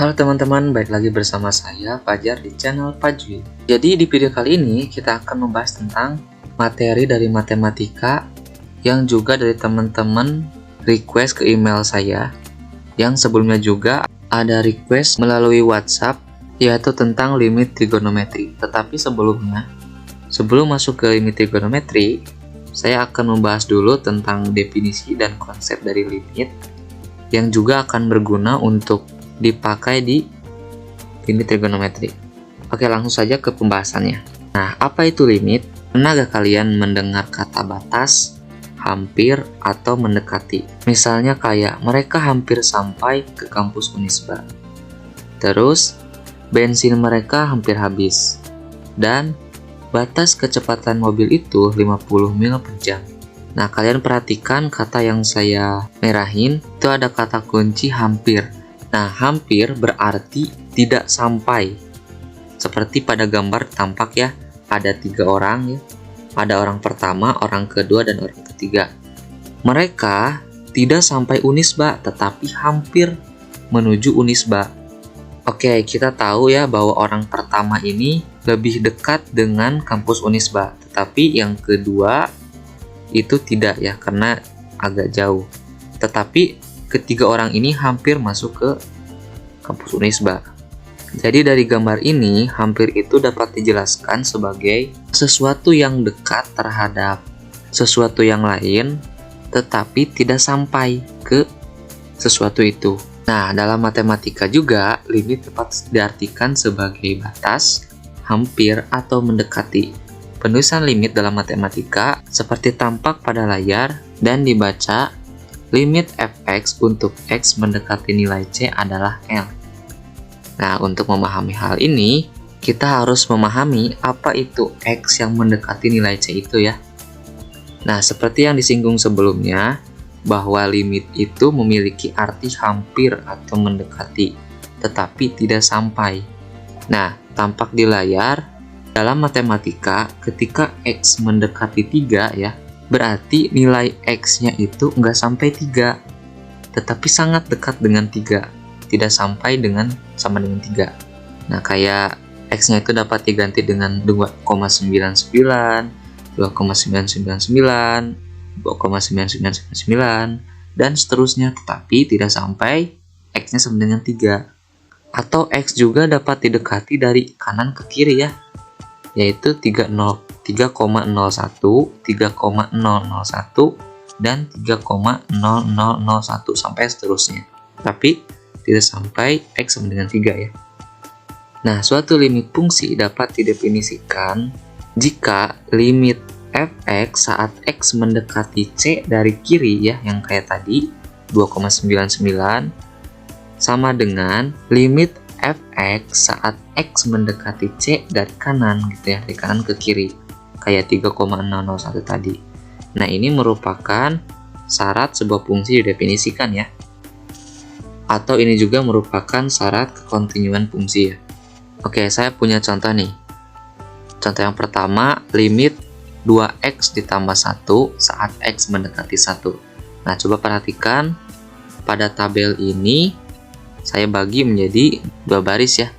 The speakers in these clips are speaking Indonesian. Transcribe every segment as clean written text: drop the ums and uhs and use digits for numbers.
Halo teman-teman, balik lagi bersama saya Fajar di channel Fajwi. Jadi di video kali ini kita akan membahas tentang materi dari matematika yang juga dari teman-teman request ke email saya, yang sebelumnya juga ada request melalui WhatsApp, yaitu tentang limit trigonometri. Tetapi sebelum masuk ke limit trigonometri, saya akan membahas dulu tentang definisi dan konsep dari limit yang juga akan berguna untuk dipakai di limit trigonometri. Oke, langsung saja ke pembahasannya. Nah, apa itu limit? Pernah gak kalian mendengar kata batas, hampir, atau mendekati? Misalnya kayak mereka hampir sampai ke kampus Unisba. Terus, bensin mereka hampir habis. Dan batas kecepatan mobil itu 50 mil per jam. Nah, kalian perhatikan kata yang saya merahin, itu ada kata kunci hampir. Nah, hampir berarti tidak sampai. Seperti pada gambar tampak ya, ada 3 orang ya. Ada orang pertama, orang kedua, dan orang ketiga. Mereka tidak sampai Unisba, tetapi hampir menuju Unisba. Oke, kita tahu ya bahwa orang pertama ini lebih dekat dengan kampus Unisba, tetapi yang kedua itu tidak ya, karena agak jauh. Tetapi ketiga orang ini hampir masuk ke kampus Unisba. Jadi dari gambar ini, hampir itu dapat dijelaskan sebagai sesuatu yang dekat terhadap sesuatu yang lain, tetapi tidak sampai ke sesuatu itu. Nah, dalam matematika juga, limit dapat diartikan sebagai batas, hampir, atau mendekati. Penulisan limit dalam matematika seperti tampak pada layar dan dibaca, limit fx untuk x mendekati nilai c adalah L. Nah, untuk memahami hal ini, kita harus memahami apa itu x yang mendekati nilai c itu ya. Nah, seperti yang disinggung sebelumnya, bahwa limit itu memiliki arti hampir atau mendekati, tetapi tidak sampai. Nah, tampak di layar, dalam matematika, ketika x mendekati 3 ya, berarti nilai x-nya itu nggak sampai 3, tetapi sangat dekat dengan 3, tidak sampai sama dengan 3. Nah, kayak x-nya itu dapat diganti dengan 2,99, 2,999, 2,9999, dan seterusnya, tetapi tidak sampai x-nya sama dengan 3. Atau x juga dapat didekati dari kanan ke kiri ya, yaitu 3,01, 3,001, dan 3,0001 sampai seterusnya. Tapi tidak sampai x sama dengan 3 ya. Nah, suatu limit fungsi dapat didefinisikan jika limit fx saat x mendekati c dari kiri ya, yang kayak tadi 2,99, sama dengan limit fx saat x mendekati c dari kanan gitu ya, dari kanan ke kiri, kayak 3,001 tadi. Nah, ini merupakan syarat sebuah fungsi didefinisikan ya. Atau ini juga merupakan syarat kekontinuan fungsi ya. Oke, saya punya contoh nih. Contoh yang pertama, limit 2x ditambah 1 saat x mendekati 1. Nah, coba perhatikan pada tabel ini saya bagi menjadi 2 baris ya.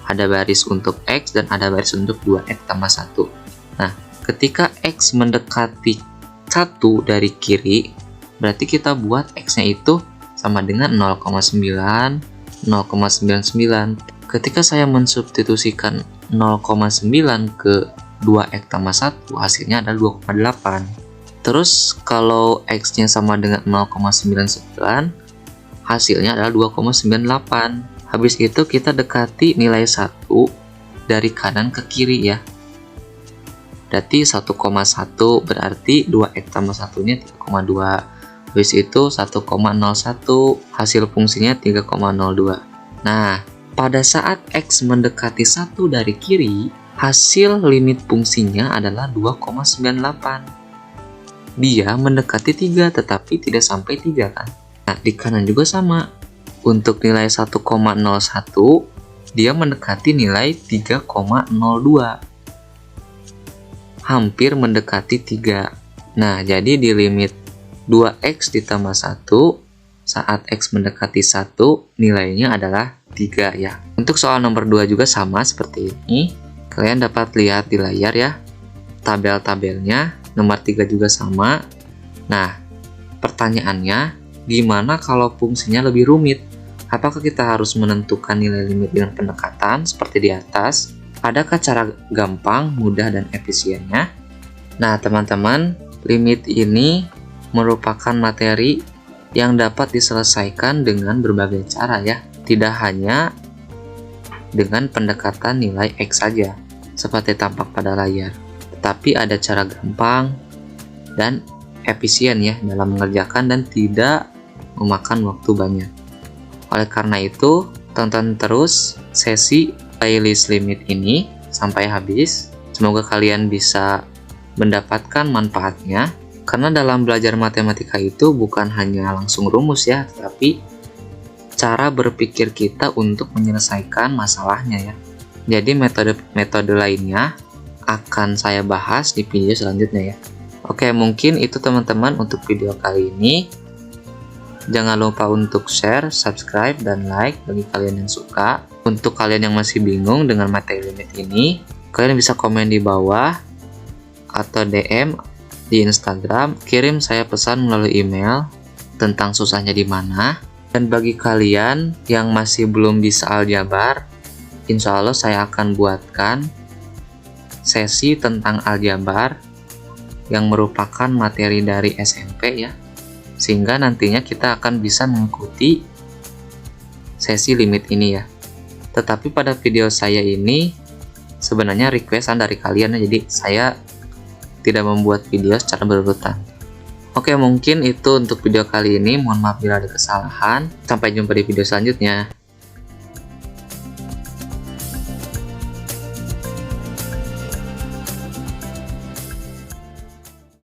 Ada baris untuk x dan ada baris untuk 2x tambah 1. Nah, ketika x mendekati 1 dari kiri, berarti kita buat x-nya itu sama dengan 0,9, 0,99. Ketika saya mensubstitusikan 0,9 ke 2x tambah 1, hasilnya adalah 2,8. Terus kalau x-nya sama dengan 0,99, hasilnya adalah 2,98. Habis itu kita dekati nilai 1 dari kanan ke kiri ya. Berarti 1,1 berarti 2x tambah 1-nya 3,2. Habis itu 1,01, hasil fungsinya 3,02. Nah, pada saat x mendekati 1 dari kiri, hasil limit fungsinya adalah 2,98. Dia mendekati 3 tetapi tidak sampai 3 kan. Nah, di kanan juga sama. Untuk nilai 1,01, dia mendekati nilai 3,02. Hampir mendekati 3. Nah, jadi di limit 2x ditambah 1 saat X mendekati 1, nilainya adalah 3 ya. Untuk soal nomor 2 juga sama seperti ini. Kalian dapat lihat di layar ya, tabel-tabelnya. Nomor 3 juga sama. Nah, pertanyaannya, gimana kalau fungsinya lebih rumit? Apakah kita harus menentukan nilai limit dengan pendekatan seperti di atas? Adakah cara gampang, mudah, dan efisiennya? Nah, teman-teman, limit ini merupakan materi yang dapat diselesaikan dengan berbagai cara ya. Tidak hanya dengan pendekatan nilai X saja, seperti tampak pada layar. Tetapi ada cara gampang dan efisien ya dalam mengerjakan dan tidak memakan waktu banyak. Oleh karena itu, tonton terus sesi playlist limit ini sampai habis. Semoga kalian bisa mendapatkan manfaatnya, karena dalam belajar matematika itu bukan hanya langsung rumus ya, tetapi cara berpikir kita untuk menyelesaikan masalahnya ya. Jadi metode-metode lainnya akan saya bahas di video selanjutnya ya. Oke, mungkin itu teman-teman untuk video kali ini. Jangan lupa untuk share, subscribe, dan like bagi kalian yang suka. Untuk kalian yang masih bingung dengan materi limit ini, kalian bisa komen di bawah atau DM di Instagram. Kirim saya pesan melalui email tentang susahnya di mana. Dan bagi kalian yang masih belum bisa aljabar, insya Allah saya akan buatkan sesi tentang aljabar yang merupakan materi dari SMP ya, sehingga nantinya kita akan bisa mengikuti sesi limit ini ya. Tetapi pada video saya ini sebenarnya requestan dari kalian ya, jadi saya tidak membuat video secara berurutan. Oke, mungkin itu untuk video kali ini. Mohon maaf bila ada kesalahan. Sampai jumpa di video selanjutnya.